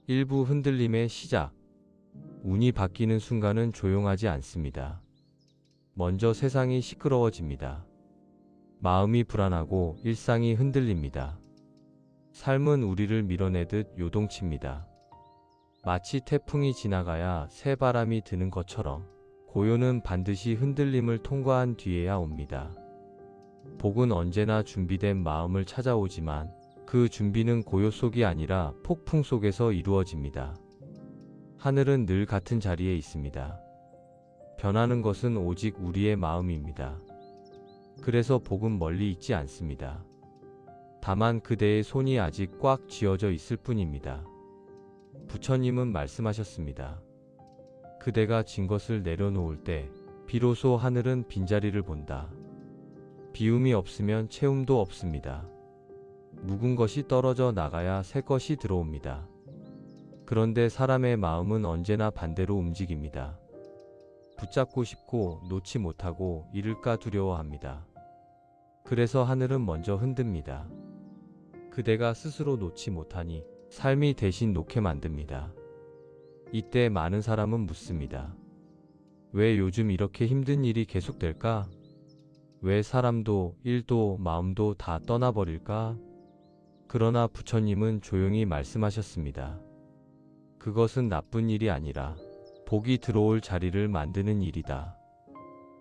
일부 흔들림의 시작. 운이 바뀌는 순간은 조용하지 않습니다. 먼저 세상이 시끄러워집니다. 마음이 불안하고 일상이 흔들립니다. 삶은 우리를 밀어내듯 요동칩니다. 마치 태풍이 지나가야 새 바람이 드는 것처럼 고요는 반드시 흔들림을 통과한 뒤에야 옵니다. 복은 언제나 준비된 마음을 찾아오지만 그 준비는 고요 속이 아니라 폭풍 속에서 이루어집니다. 하늘은 늘 같은 자리에 있습니다. 변하는 것은 오직 우리의 마음입니다. 그래서 복은 멀리 있지 않습니다. 다만 그대의 손이 아직 꽉 쥐어져 있을 뿐입니다. 부처님은 말씀하셨습니다. 그대가 진 것을 내려놓을 때 비로소 하늘은 빈자리를 본다. 비움이 없으면 채움도 없습니다. 묵은 것이 떨어져 나가야 새 것이 들어옵니다. 그런데 사람의 마음은 언제나 반대로 움직입니다. 붙잡고 싶고 놓지 못하고 잃을까 두려워합니다. 그래서 하늘은 먼저 흔듭니다. 그대가 스스로 놓지 못하니 삶이 대신 놓게 만듭니다. 이때 많은 사람은 묻습니다. 왜 요즘 이렇게 힘든 일이 계속될까? 왜 사람도 일도 마음도 다 떠나버릴까? 그러나 부처님은 조용히 말씀하셨습니다. 그것은 나쁜 일이 아니라 복이 들어올 자리를 만드는 일이다.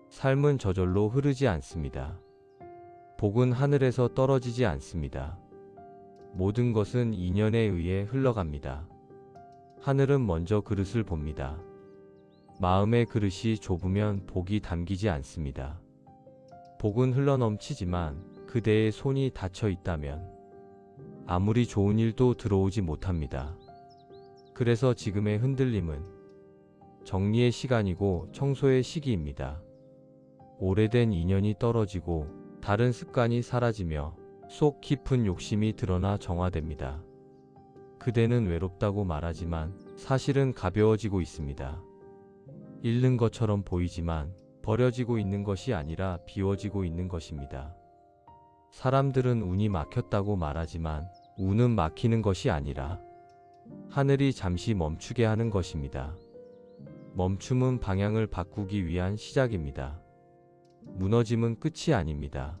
삶은 저절로 흐르지 않습니다. 복은 하늘에서 떨어지지 않습니다. 모든 것은 인연에 의해 흘러갑니다. 하늘은 먼저 그릇을 봅니다. 마음의 그릇이 좁으면 복이 담기지 않습니다. 복은 흘러넘치지만 그대의 손이 닫혀 있다면 아무리 좋은 일도 들어오지 못합니다. 그래서 지금의 흔들림은 정리의 시간이고 청소의 시기입니다. 오래된 인연이 떨어지고 다른 습관이 사라지며 속 깊은 욕심이 드러나 정화됩니다. 그대는 외롭다고 말하지만 사실은 가벼워지고 있습니다. 잃는 것처럼 보이지만 버려지고 있는 것이 아니라 비워지고 있는 것입니다. 사람들은 운이 막혔다고 말하지만 운은 막히는 것이 아니라 하늘이 잠시 멈추게 하는 것입니다. 멈춤은 방향을 바꾸기 위한 시작입니다. 무너짐은 끝이 아닙니다.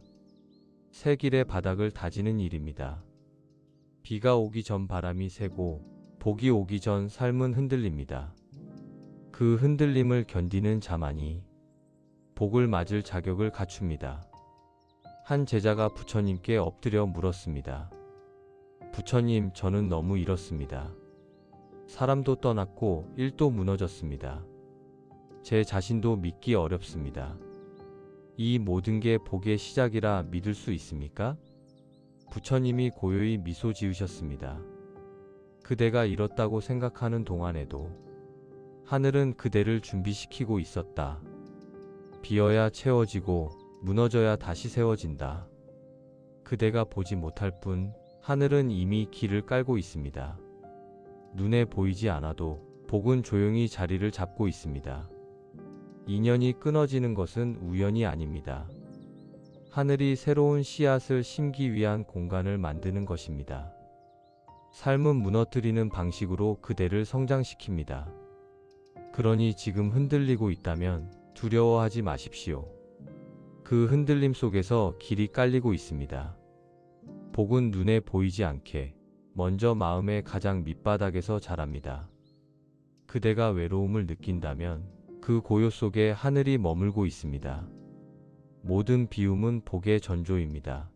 새 길의 바닥을 다지는 일입니다. 비가 오기 전 바람이 새고 복이 오기 전 삶은 흔들립니다. 그 흔들림을 견디는 자만이 복을 맞을 자격을 갖춥니다. 한 제자가 부처님께 엎드려 물었습니다. 부처님, 저는 너무 잃었습니다. 사람도 떠났고 일도 무너졌습니다. 제 자신도 믿기 어렵습니다. 이 모든 게 복의 시작이라 믿을 수 있습니까? 부처님이 고요히 미소 지으셨습니다. 그대가 잃었다고 생각하는 동안에도 하늘은 그대를 준비시키고 있었다. 비어야 채워지고 무너져야 다시 세워진다. 그대가 보지 못할 뿐 하늘은 이미 길을 깔고 있습니다. 눈에 보이지 않아도 복은 조용히 자리를 잡고 있습니다. 인연이 끊어지는 것은 우연이 아닙니다. 하늘이 새로운 씨앗을 심기 위한 공간을 만드는 것입니다. 삶은 무너뜨리는 방식으로 그대를 성장시킵니다. 그러니 지금 흔들리고 있다면 두려워하지 마십시오. 그 흔들림 속에서 길이 깔리고 있습니다. 복은 눈에 보이지 않게 먼저 마음의 가장 밑바닥에서 자랍니다. 그대가 외로움을 느낀다면 그 고요 속에 하늘이 머물고 있습니다. 모든 비움은 복의 전조입니다.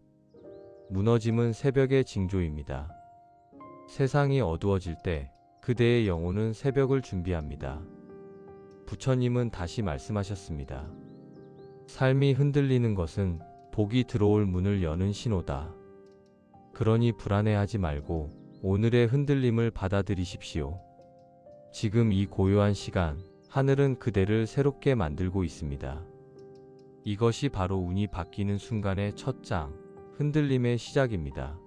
무너짐은 새벽의 징조입니다. 세상이 어두워질 때 그대의 영혼은 새벽을 준비합니다. 부처님은 다시 말씀하셨습니다. 삶이 흔들리는 것은 복이 들어올 문을 여는 신호다. 그러니 불안해하지 말고 오늘의 흔들림을 받아들이십시오. 지금 이 고요한 시간, 하늘은 그대를 새롭게 만들고 있습니다. 이것이 바로 운이 바뀌는 순간의 첫 장, 흔들림의 시작입니다.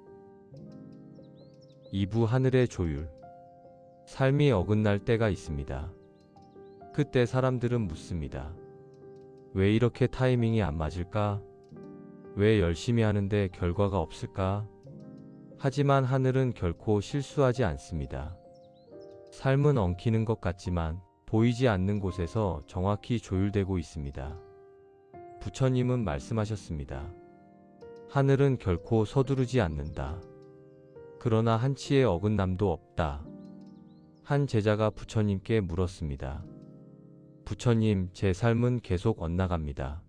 2부 하늘의 조율. 삶이 어긋날 때가 있습니다. 그때 사람들은 묻습니다. 왜 이렇게 타이밍이 안 맞을까? 왜 열심히 하는데 결과가 없을까? 하지만 하늘은 결코 실수하지 않습니다. 삶은 엉키는 것 같지만 보이지 않는 곳에서 정확히 조율되고 있습니다. 부처님은 말씀하셨습니다. 하늘은 결코 서두르지 않는다. 그러나 한치의 어긋남도 없다. 한 제자가 부처님께 물었습니다. 부처님, 제 삶은 계속 엇나갑니다.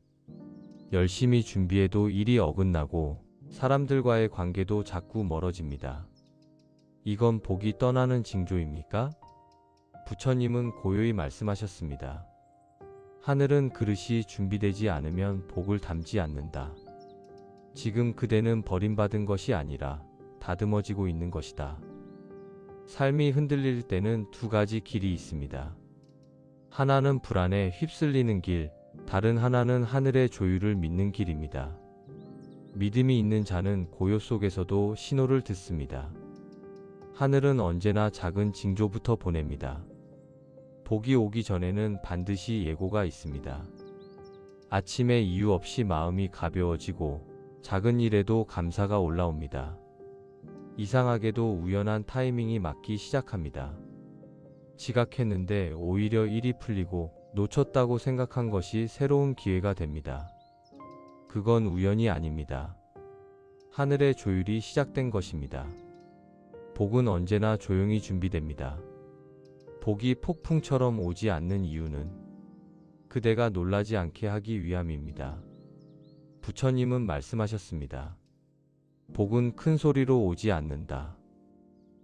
열심히 준비해도 일이 어긋나고 사람들과의 관계도 자꾸 멀어집니다. 이건 복이 떠나는 징조입니까? 부처님은 고요히 말씀하셨습니다. 하늘은 그릇이 준비되지 않으면 복을 담지 않는다. 지금 그대는 버림받은 것이 아니라 다듬어지고 있는 것이다. 삶이 흔들릴 때는 두 가지 길이 있습니다. 하나는 불안에 휩쓸리는 길, 다른 하나는 하늘의 조율을 믿는 길입니다. 믿음이 있는 자는 고요 속에서도 신호를 듣습니다. 하늘은 언제나 작은 징조부터 보냅니다. 복이 오기 전에는 반드시 예고가 있습니다. 아침에 이유 없이 마음이 가벼워지고 작은 일에도 감사가 올라옵니다. 이상하게도 우연한 타이밍이 맞기 시작합니다. 지각했는데 오히려 일이 풀리고 놓쳤다고 생각한 것이 새로운 기회가 됩니다. 그건 우연이 아닙니다. 하늘의 조율이 시작된 것입니다. 복은 언제나 조용히 준비됩니다. 복이 폭풍처럼 오지 않는 이유는 그대가 놀라지 않게 하기 위함입니다. 부처님은 말씀하셨습니다. 복은 큰 소리로 오지 않는다.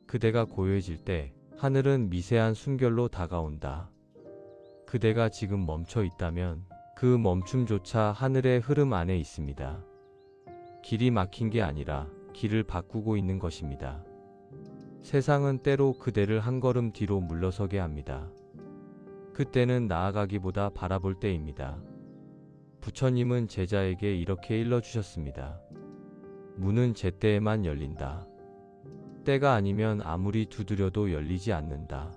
그대가 고요해질 때 하늘은 미세한 숨결로 다가온다. 그대가 지금 멈춰 있다면 그 멈춤조차 하늘의 흐름 안에 있습니다. 길이 막힌 게 아니라 길을 바꾸고 있는 것입니다. 세상은 때로 그대를 한 걸음 뒤로 물러서게 합니다. 그때는 나아가기보다 바라볼 때입니다. 부처님은 제자에게 이렇게 일러주셨습니다. 문은 제때에만 열린다. 때가 아니면 아무리 두드려도 열리지 않는다.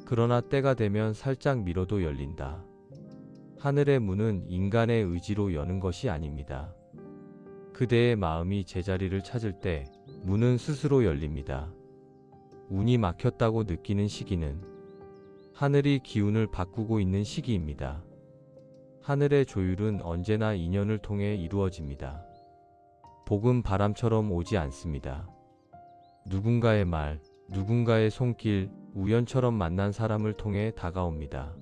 그러나 때가 되면 살짝 밀어도 열린다. 하늘의 문은 인간의 의지로 여는 것이 아닙니다. 그대의 마음이 제자리를 찾을 때 문은 스스로 열립니다. 운이 막혔다고 느끼는 시기는 하늘이 기운을 바꾸고 있는 시기입니다. 하늘의 조율은 언제나 인연을 통해 이루어집니다. 복은 바람처럼 오지 않습니다. 누군가의 말, 누군가의 손길, 우연처럼 만난 사람을 통해 다가옵니다.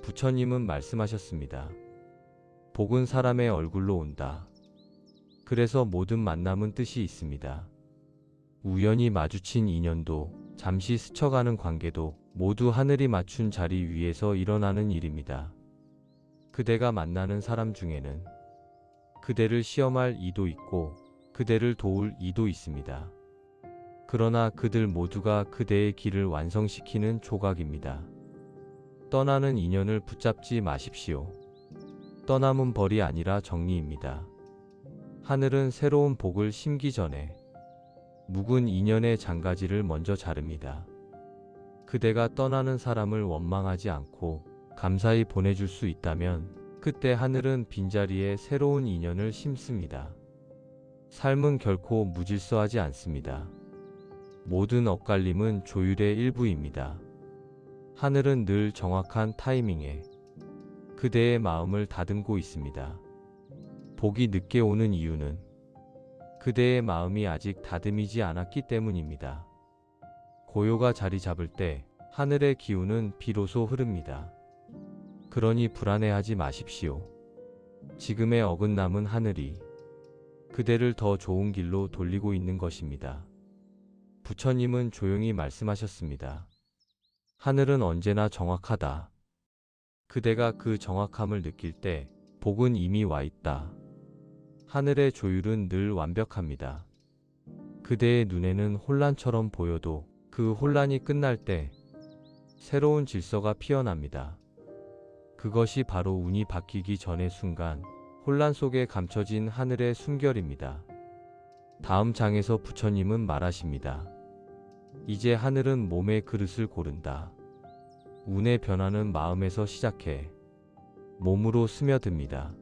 부처님은 말씀하셨습니다. 복은 사람의 얼굴로 온다. 그래서 모든 만남은 뜻이 있습니다. 우연히 마주친 인연도, 잠시 스쳐가는 관계도 모두 하늘이 맞춘 자리 위에서 일어나는 일입니다. 그대가 만나는 사람 중에는 그대를 시험할 이도 있고 그대를 도울 이도 있습니다. 그러나 그들 모두가 그대의 길을 완성시키는 조각입니다. 떠나는 인연을 붙잡지 마십시오. 떠남은 벌이 아니라 정리입니다. 하늘은 새로운 복을 심기 전에 묵은 인연의 장가지를 먼저 자릅니다. 그대가 떠나는 사람을 원망하지 않고 감사히 보내줄 수 있다면 그때 하늘은 빈자리에 새로운 인연을 심습니다. 삶은 결코 무질서하지 않습니다. 모든 엇갈림은 조율의 일부입니다. 하늘은 늘 정확한 타이밍에 그대의 마음을 다듬고 있습니다. 복이 늦게 오는 이유는 그대의 마음이 아직 다듬이지 않았기 때문입니다. 고요가 자리 잡을 때 하늘의 기운은 비로소 흐릅니다. 그러니 불안해하지 마십시오. 지금의 어긋남은 하늘이 그대를 더 좋은 길로 돌리고 있는 것입니다. 부처님은 조용히 말씀하셨습니다. 하늘은 언제나 정확하다. 그대가 그 정확함을 느낄 때 복은 이미 와 있다. 하늘의 조율은 늘 완벽합니다. 그대의 눈에는 혼란처럼 보여도 그 혼란이 끝날 때 새로운 질서가 피어납니다. 그것이 바로 운이 바뀌기 전의 순간, 혼란 속에 감춰진 하늘의 숨결입니다. 다음 장에서 부처님은 말하십니다. 이제 하늘은 몸의 그릇을 고른다. 운의 변화는 마음에서 시작해 몸으로 스며듭니다.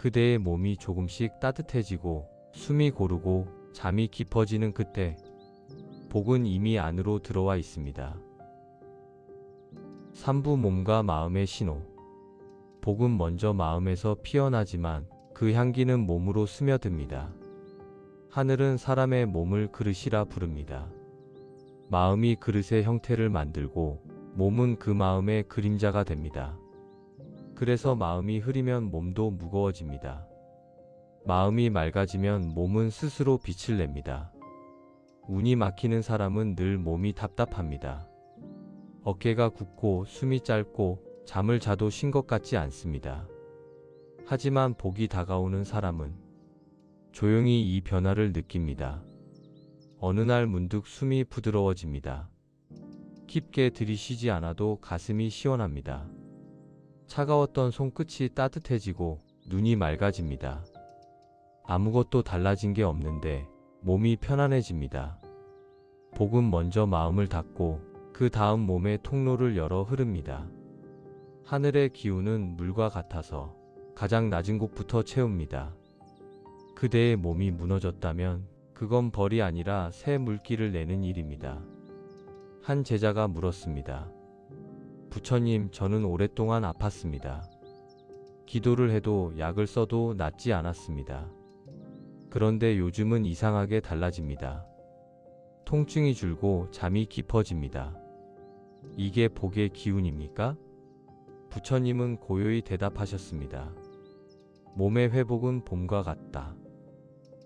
그대의 몸이 조금씩 따뜻해지고 숨이 고르고 잠이 깊어지는 그때 복은 이미 안으로 들어와 있습니다. 3부 몸과 마음의 신호. 복은 먼저 마음에서 피어나지만 그 향기는 몸으로 스며듭니다. 하늘은 사람의 몸을 그릇이라 부릅니다. 마음이 그릇의 형태를 만들고 몸은 그 마음의 그림자가 됩니다. 그래서 마음이 흐리면 몸도 무거워집니다. 마음이 맑아지면 몸은 스스로 빛을 냅니다. 운이 막히는 사람은 늘 몸이 답답합니다. 어깨가 굽고 숨이 짧고 잠을 자도 쉰 것 같지 않습니다. 하지만 복이 다가오는 사람은 조용히 이 변화를 느낍니다. 어느 날 문득 숨이 부드러워집니다. 깊게 들이쉬지 않아도 가슴이 시원합니다. 차가웠던 손끝이 따뜻해지고 눈이 맑아집니다. 아무것도 달라진 게 없는데 몸이 편안해집니다. 복은 먼저 마음을 닫고 그 다음 몸의 통로를 열어 흐릅니다. 하늘의 기운은 물과 같아서 가장 낮은 곳부터 채웁니다. 그대의 몸이 무너졌다면 그건 벌이 아니라 새 물기를 내는 일입니다. 한 제자가 물었습니다. 부처님, 저는 오랫동안 아팠습니다. 기도를 해도 약을 써도 낫지 않았습니다. 그런데 요즘은 이상하게 달라집니다. 통증이 줄고 잠이 깊어집니다. 이게 복의 기운입니까? 부처님은 고요히 대답하셨습니다. 몸의 회복은 봄과 같다.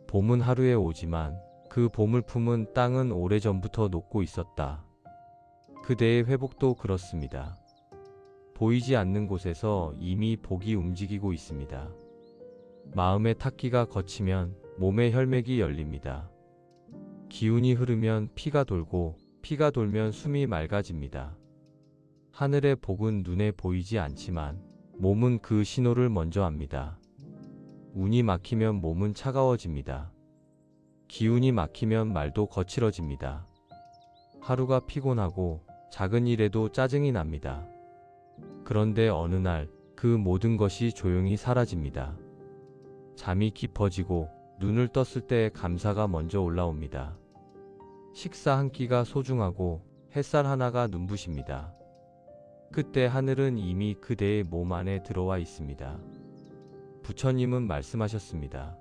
봄은 하루에 오지만 그 봄을 품은 땅은 오래전부터 녹고 있었다. 그대의 회복도 그렇습니다. 보이지 않는 곳에서 이미 복이 움직이고 있습니다. 마음의 탁기가 거치면 몸의 혈맥이 열립니다. 기운이 흐르면 피가 돌고 피가 돌면 숨이 맑아집니다. 하늘의 복은 눈에 보이지 않지만 몸은 그 신호를 먼저 압니다. 운이 막히면 몸은 차가워집니다. 기운이 막히면 말도 거칠어집니다. 하루가 피곤하고 작은 일에도 짜증이 납니다. 그런데 어느 날 그 모든 것이 조용히 사라집니다. 잠이 깊어지고 눈을 떴을 때 감사가 먼저 올라옵니다. 식사 한 끼가 소중하고 햇살 하나가 눈부십니다. 그때 하늘은 이미 그대의 몸 안에 들어와 있습니다. 부처님은 말씀하셨습니다.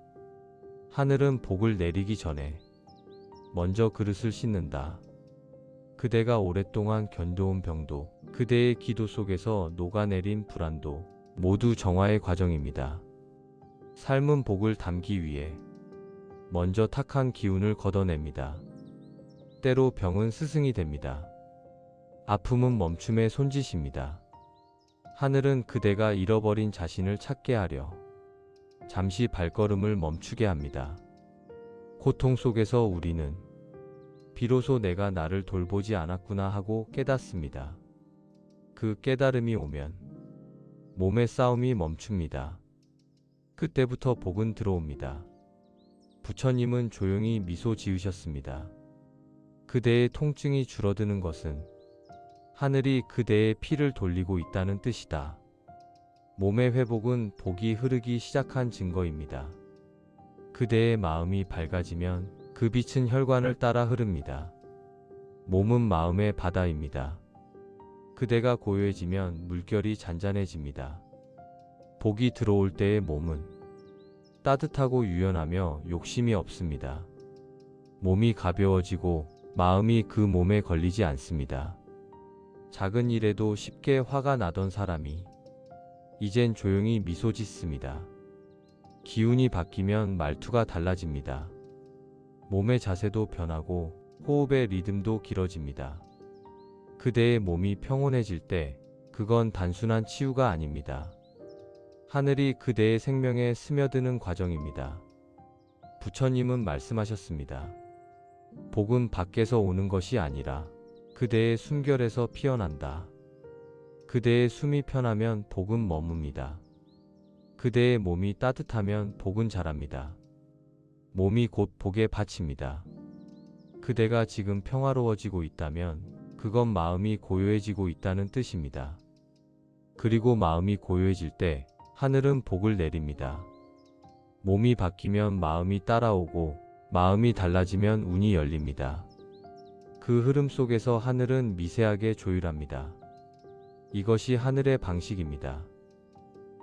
하늘은 복을 내리기 전에 먼저 그릇을 씻는다. 그대가 오랫동안 견뎌온 병도 그대의 기도 속에서 녹아내린 불안도 모두 정화의 과정입니다. 삶은 복을 담기 위해 먼저 탁한 기운을 걷어냅니다. 때로 병은 스승이 됩니다. 아픔은 멈춤의 손짓입니다. 하늘은 그대가 잃어버린 자신을 찾게 하려 잠시 발걸음을 멈추게 합니다. 고통 속에서 우리는 비로소 내가 나를 돌보지 않았구나 하고 깨닫습니다. 그 깨달음이 오면 몸의 싸움이 멈춥니다. 그때부터 복은 들어옵니다. 부처님은 조용히 미소 지으셨습니다. 그대의 통증이 줄어드는 것은 하늘이 그대의 피를 돌리고 있다는 뜻이다. 몸의 회복은 복이 흐르기 시작한 증거입니다. 그대의 마음이 밝아지면 그 빛은 혈관을 따라 흐릅니다. 몸은 마음의 바다입니다. 그대가 고요해지면 물결이 잔잔해집니다. 복이 들어올 때의 몸은 따뜻하고 유연하며 욕심이 없습니다. 몸이 가벼워지고 마음이 그 몸에 걸리지 않습니다. 작은 일에도 쉽게 화가 나던 사람이 이젠 조용히 미소 짓습니다. 기운이 바뀌면 말투가 달라집니다. 몸의 자세도 변하고 호흡의 리듬도 길어집니다. 그대의 몸이 평온해질 때 그건 단순한 치유가 아닙니다. 하늘이 그대의 생명에 스며드는 과정입니다. 부처님은 말씀하셨습니다. 복은 밖에서 오는 것이 아니라 그대의 숨결에서 피어난다. 그대의 숨이 편하면 복은 머뭅니다. 그대의 몸이 따뜻하면 복은 자랍니다. 몸이 곧 복의 밭입니다. 그대가 지금 평화로워지고 있다면 그건 마음이 고요해지고 있다는 뜻입니다. 그리고 마음이 고요해질 때 하늘은 복을 내립니다. 몸이 바뀌면 마음이 따라오고 마음이 달라지면 운이 열립니다. 그 흐름 속에서 하늘은 미세하게 조율합니다. 이것이 하늘의 방식입니다.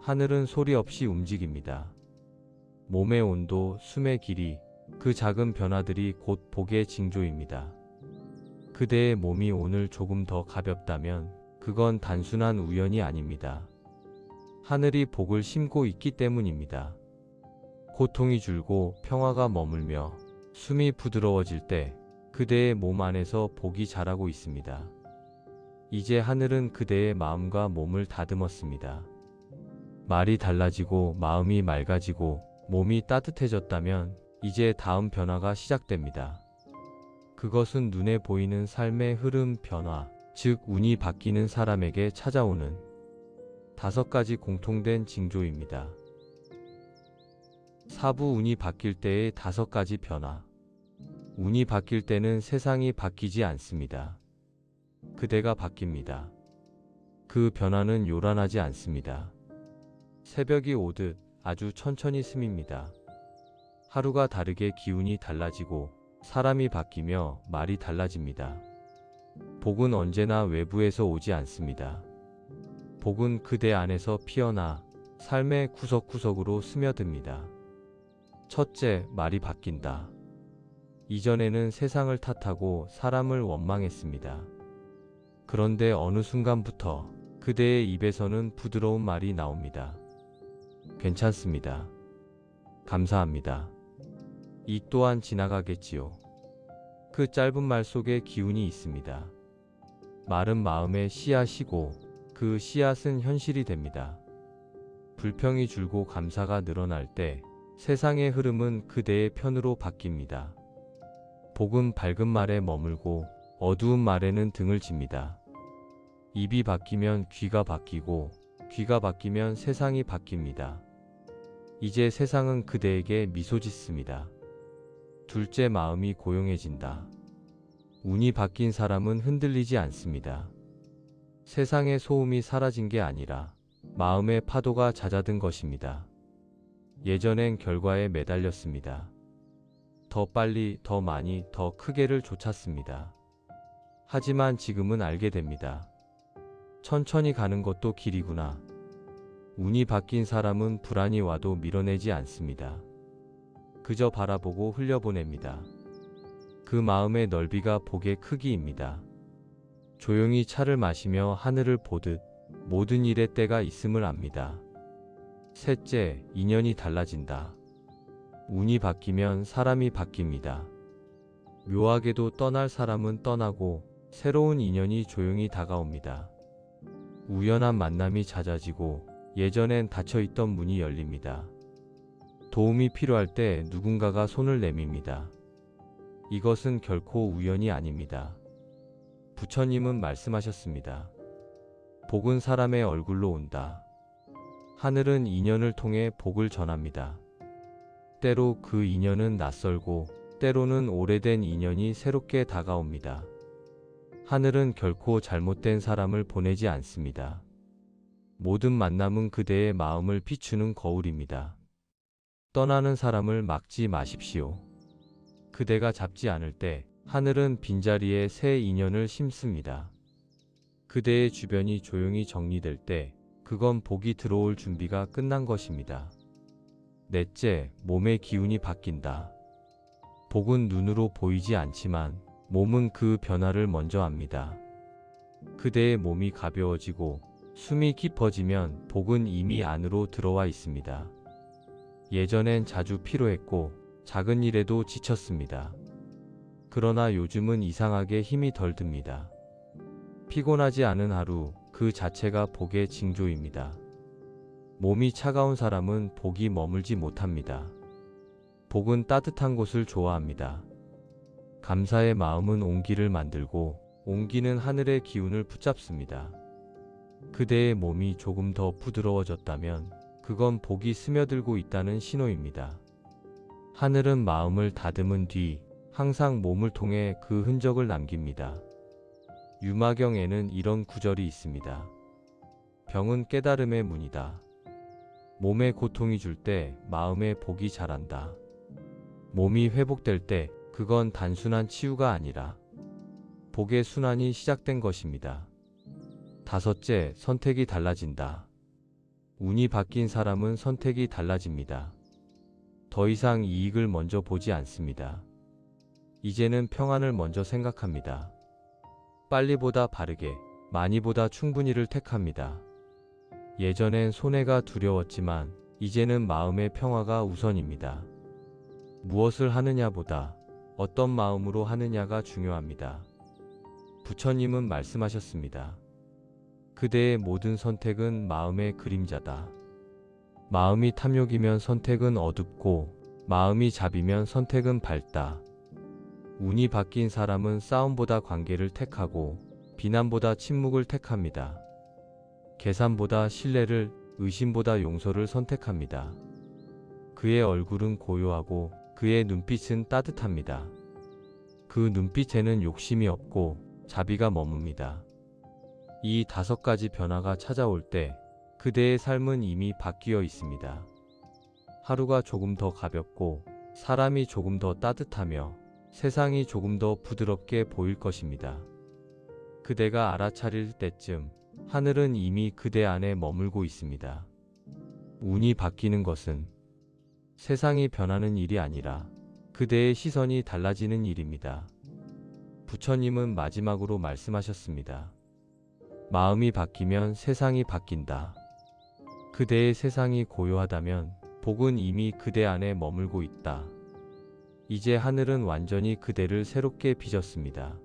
하늘은 소리 없이 움직입니다. 몸의 온도, 숨의 길이, 그 작은 변화들이 곧 복의 징조입니다. 그대의 몸이 오늘 조금 더 가볍다면 그건 단순한 우연이 아닙니다. 하늘이 복을 심고 있기 때문입니다. 고통이 줄고 평화가 머물며 숨이 부드러워질 때 그대의 몸 안에서 복이 자라고 있습니다. 이제 하늘은 그대의 마음과 몸을 다듬었습니다. 말이 달라지고 마음이 맑아지고 몸이 따뜻해졌다면 이제 다음 변화가 시작됩니다. 그것은 눈에 보이는 삶의 흐름 변화, 즉 운이 바뀌는 사람에게 찾아오는 5가지 공통된 징조입니다. 사부 운이 바뀔 때의 5가지 변화. 운이 바뀔 때는 세상이 바뀌지 않습니다. 그대가 바뀝니다. 그 변화는 요란하지 않습니다. 새벽이 오듯 아주 천천히 스밉니다. 하루가 다르게 기운이 달라지고 사람이 바뀌며 말이 달라집니다. 복은 언제나 외부에서 오지 않습니다. 복은 그대 안에서 피어나 삶의 구석구석으로 스며듭니다. 첫째, 말이 바뀐다. 이전에는 세상을 탓하고 사람을 원망했습니다. 그런데 어느 순간부터 그대의 입에서는 부드러운 말이 나옵니다. 괜찮습니다. 감사합니다. 이 또한 지나가겠지요. 그 짧은 말 속에 기운이 있습니다. 말은 마음의 씨앗이고 그 씨앗은 현실이 됩니다. 불평이 줄고 감사가 늘어날 때 세상의 흐름은 그대의 편으로 바뀝니다. 복은 밝은 말에 머물고 어두운 말에는 등을 집니다. 입이 바뀌면 귀가 바뀌고 귀가 바뀌면 세상이 바뀝니다. 이제 세상은 그대에게 미소 짓습니다. 둘째, 마음이 고용해진다. 운이 바뀐 사람은 흔들리지 않습니다. 세상의 소음이 사라진 게 아니라 마음의 파도가 잦아든 것입니다. 예전엔 결과에 매달렸습니다. 더 빨리, 더 많이, 더 크게를 쫓았습니다. 하지만 지금은 알게 됩니다. 천천히 가는 것도 길이구나. 운이 바뀐 사람은 불안이 와도 밀어내지 않습니다. 그저 바라보고 흘려보냅니다. 그 마음의 넓이가 복의 크기입니다. 조용히 차를 마시며 하늘을 보듯 모든 일의 때가 있음을 압니다. 셋째, 인연이 달라진다. 운이 바뀌면 사람이 바뀝니다. 묘하게도 떠날 사람은 떠나고 새로운 인연이 조용히 다가옵니다. 우연한 만남이 잦아지고 예전엔 닫혀있던 문이 열립니다. 도움이 필요할 때 누군가가 손을 내밉니다. 이것은 결코 우연이 아닙니다. 부처님은 말씀하셨습니다. 복은 사람의 얼굴로 온다. 하늘은 인연을 통해 복을 전합니다. 때로 그 인연은 낯설고 때로는 오래된 인연이 새롭게 다가옵니다. 하늘은 결코 잘못된 사람을 보내지 않습니다. 모든 만남은 그대의 마음을 비추는 거울입니다. 떠나는 사람을 막지 마십시오. 그대가 잡지 않을 때 하늘은 빈자리에 새 인연을 심습니다. 그대의 주변이 조용히 정리될 때 그건 복이 들어올 준비가 끝난 것입니다. 넷째, 몸의 기운이 바뀐다. 복은 눈으로 보이지 않지만 몸은 그 변화를 먼저 압니다. 그대의 몸이 가벼워지고 숨이 깊어지면 복은 이미 안으로 들어와 있습니다. 예전엔 자주 피로했고 작은 일에도 지쳤습니다. 그러나 요즘은 이상하게 힘이 덜 듭니다. 피곤하지 않은 하루 그 자체가 복의 징조입니다. 몸이 차가운 사람은 복이 머물지 못합니다. 복은 따뜻한 곳을 좋아합니다. 감사의 마음은 온기를 만들고 온기는 하늘의 기운을 붙잡습니다. 그대의 몸이 조금 더 부드러워졌다면 그건 복이 스며들고 있다는 신호입니다. 하늘은 마음을 다듬은 뒤 항상 몸을 통해 그 흔적을 남깁니다. 유마경에는 이런 구절이 있습니다. 병은 깨달음의 문이다. 몸에 고통이 줄 때 마음에 복이 자란다. 몸이 회복될 때 그건 단순한 치유가 아니라 복의 순환이 시작된 것입니다. 다섯째, 선택이 달라진다. 운이 바뀐 사람은 선택이 달라집니다. 더 이상 이익을 먼저 보지 않습니다. 이제는 평안을 먼저 생각합니다. 빨리보다 바르게, 많이보다 충분히를 택합니다. 예전엔 손해가 두려웠지만 이제는 마음의 평화가 우선입니다. 무엇을 하느냐보다 어떤 마음으로 하느냐가 중요합니다. 부처님은 말씀하셨습니다. 그대의 모든 선택은 마음의 그림자다. 마음이 탐욕이면 선택은 어둡고 마음이 잡이면 선택은 밝다. 운이 바뀐 사람은 싸움보다 관계를 택하고 비난보다 침묵을 택합니다. 계산보다 신뢰를, 의심보다 용서를 선택합니다. 그의 얼굴은 고요하고 그의 눈빛은 따뜻합니다. 그 눈빛에는 욕심이 없고 자비가 머뭅니다. 이 5가지 변화가 찾아올 때 그대의 삶은 이미 바뀌어 있습니다. 하루가 조금 더 가볍고 사람이 조금 더 따뜻하며 세상이 조금 더 부드럽게 보일 것입니다. 그대가 알아차릴 때쯤 하늘은 이미 그대 안에 머물고 있습니다. 운이 바뀌는 것은 세상이 변하는 일이 아니라 그대의 시선이 달라지는 일입니다. 부처님은 마지막으로 말씀하셨습니다. 마음이 바뀌면 세상이 바뀐다. 그대의 세상이 고요하다면 복은 이미 그대 안에 머물고 있다. 이제 하늘은 완전히 그대를 새롭게 빚었습니다.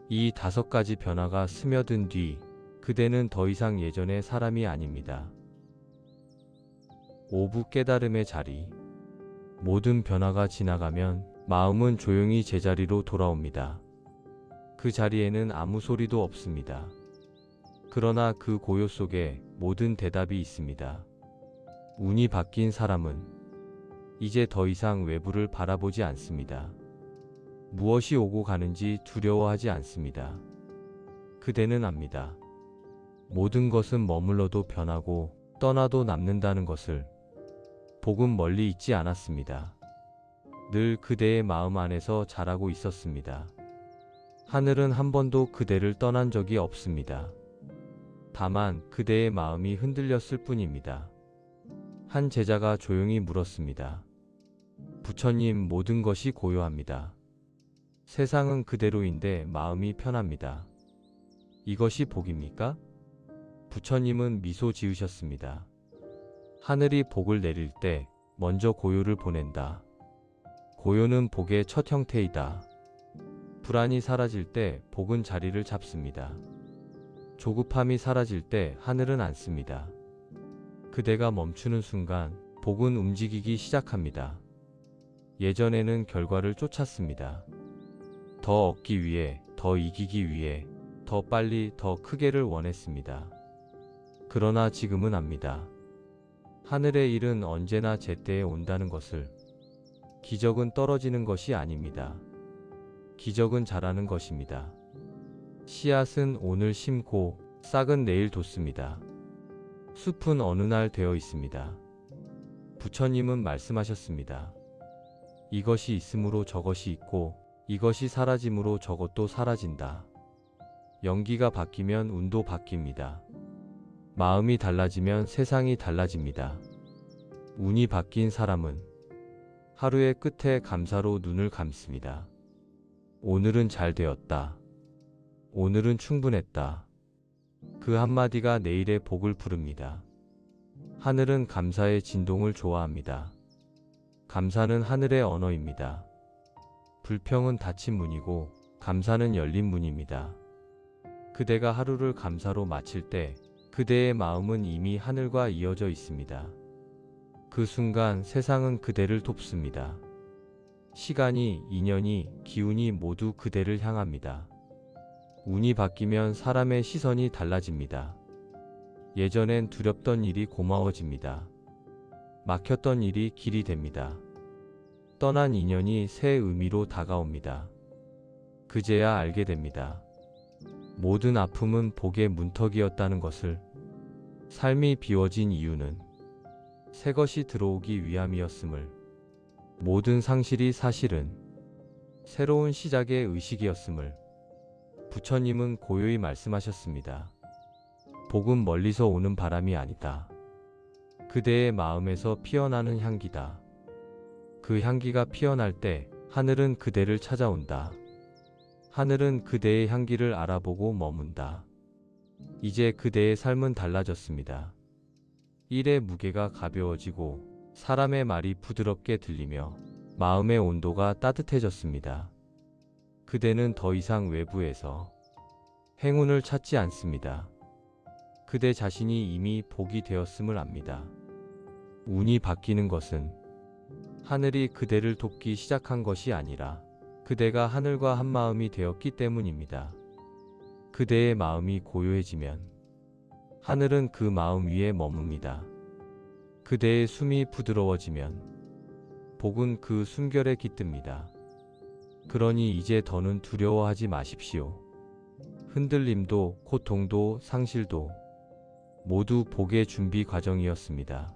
이 5가지 변화가 스며든 뒤 그대는 더 이상 예전의 사람이 아닙니다. 오부 깨달음의 자리. 모든 변화가 지나가면 마음은 조용히 제자리로 돌아옵니다. 그 자리에는 아무 소리도 없습니다. 그러나 그 고요 속에 모든 대답이 있습니다. 운이 바뀐 사람은 이제 더 이상 외부를 바라보지 않습니다. 무엇이 오고 가는지 두려워하지 않습니다. 그대는 압니다. 모든 것은 머물러도 변하고 떠나도 남는다는 것을. 복은 멀리 있지 않았습니다. 늘 그대의 마음 안에서 자라고 있었습니다. 하늘은 한 번도 그대를 떠난 적이 없습니다. 다만 그대의 마음이 흔들렸을 뿐입니다. 한 제자가 조용히 물었습니다. 부처님, 모든 것이 고요합니다. 세상은 그대로인데 마음이 편합니다. 이것이 복입니까? 부처님은 미소 지으셨습니다. 하늘이 복을 내릴 때 먼저 고요를 보낸다. 고요는 복의 첫 형태이다. 불안이 사라질 때 복은 자리를 잡습니다. 조급함이 사라질 때 하늘은 앉습니다. 그대가 멈추는 순간 복은 움직이기 시작합니다. 예전에는 결과를 쫓았습니다. 더 얻기 위해, 더 이기기 위해, 더 빨리, 더 크게를 원했습니다. 그러나 지금은 압니다. 하늘의 일은 언제나 제때에 온다는 것을. 기적은 떨어지는 것이 아닙니다. 기적은 자라는 것입니다. 씨앗은 오늘 심고 싹은 내일 돋습니다. 숲은 어느 날 되어 있습니다. 부처님은 말씀하셨습니다. 이것이 있으므로 저것이 있고 이것이 사라짐으로 저것도 사라진다. 연기가 바뀌면 운도 바뀝니다. 마음이 달라지면 세상이 달라집니다. 운이 바뀐 사람은 하루의 끝에 감사로 눈을 감습니다. 오늘은 잘 되었다. 오늘은 충분했다. 그 한마디가 내일의 복을 부릅니다. 하늘은 감사의 진동을 좋아합니다. 감사는 하늘의 언어입니다. 불평은 닫힌 문이고 감사는 열린 문입니다. 그대가 하루를 감사로 마칠 때 그대의 마음은 이미 하늘과 이어져 있습니다. 그 순간 세상은 그대를 돕습니다. 시간이, 인연이, 기운이 모두 그대를 향합니다. 운이 바뀌면 사람의 시선이 달라집니다. 예전엔 두렵던 일이 고마워집니다. 막혔던 일이 길이 됩니다. 떠난 인연이 새 의미로 다가옵니다. 그제야 알게 됩니다. 모든 아픔은 복의 문턱이었다는 것을. 삶이 비워진 이유는 새 것이 들어오기 위함이었음을. 모든 상실이 사실은 새로운 시작의 의식이었음을. 부처님은 고요히 말씀하셨습니다. 복은 멀리서 오는 바람이 아니다. 그대의 마음에서 피어나는 향기다. 그 향기가 피어날 때 하늘은 그대를 찾아온다. 하늘은 그대의 향기를 알아보고 머문다. 이제 그대의 삶은 달라졌습니다. 일의 무게가 가벼워지고 사람의 말이 부드럽게 들리며 마음의 온도가 따뜻해졌습니다. 그대는 더 이상 외부에서 행운을 찾지 않습니다. 그대 자신이 이미 복이 되었음을 압니다. 운이 바뀌는 것은 하늘이 그대를 돕기 시작한 것이 아니라 그대가 하늘과 한마음이 되었기 때문입니다. 그대의 마음이 고요해지면 하늘은 그 마음 위에 머뭅니다. 그대의 숨이 부드러워지면 복은 그 숨결에 깃듭니다. 그러니 이제 더는 두려워하지 마십시오. 흔들림도 고통도 상실도 모두 복의 준비 과정이었습니다.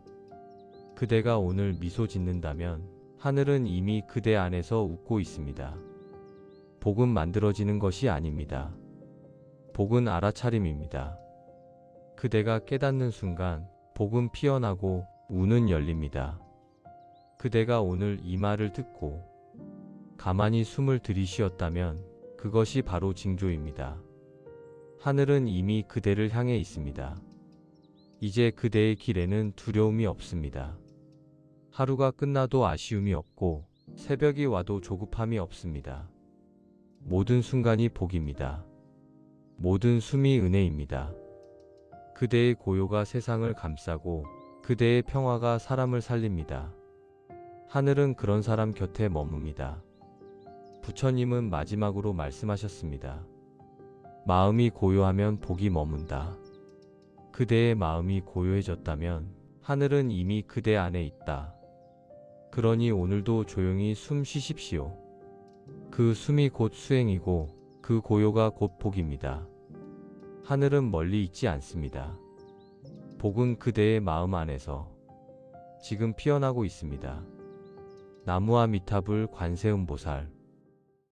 그대가 오늘 미소 짓는다면 하늘은 이미 그대 안에서 웃고 있습니다. 복은 만들어지는 것이 아닙니다. 복은 알아차림입니다. 그대가 깨닫는 순간 복은 피어나고 운은 열립니다. 그대가 오늘 이 말을 듣고 가만히 숨을 들이쉬었다면 그것이 바로 징조입니다. 하늘은 이미 그대를 향해 있습니다. 이제 그대의 길에는 두려움이 없습니다. 하루가 끝나도 아쉬움이 없고 새벽이 와도 조급함이 없습니다. 모든 순간이 복입니다. 모든 숨이 은혜입니다. 그대의 고요가 세상을 감싸고 그대의 평화가 사람을 살립니다. 하늘은 그런 사람 곁에 머뭅니다. 부처님은 마지막으로 말씀하셨습니다. 마음이 고요하면 복이 머문다. 그대의 마음이 고요해졌다면 하늘은 이미 그대 안에 있다. 그러니 오늘도 조용히 숨 쉬십시오. 그 숨이 곧 수행이고 그 고요가 곧 복입니다. 하늘은 멀리 있지 않습니다. 복은 그대의 마음 안에서 지금 피어나고 있습니다. 나무아미타불 관세음보살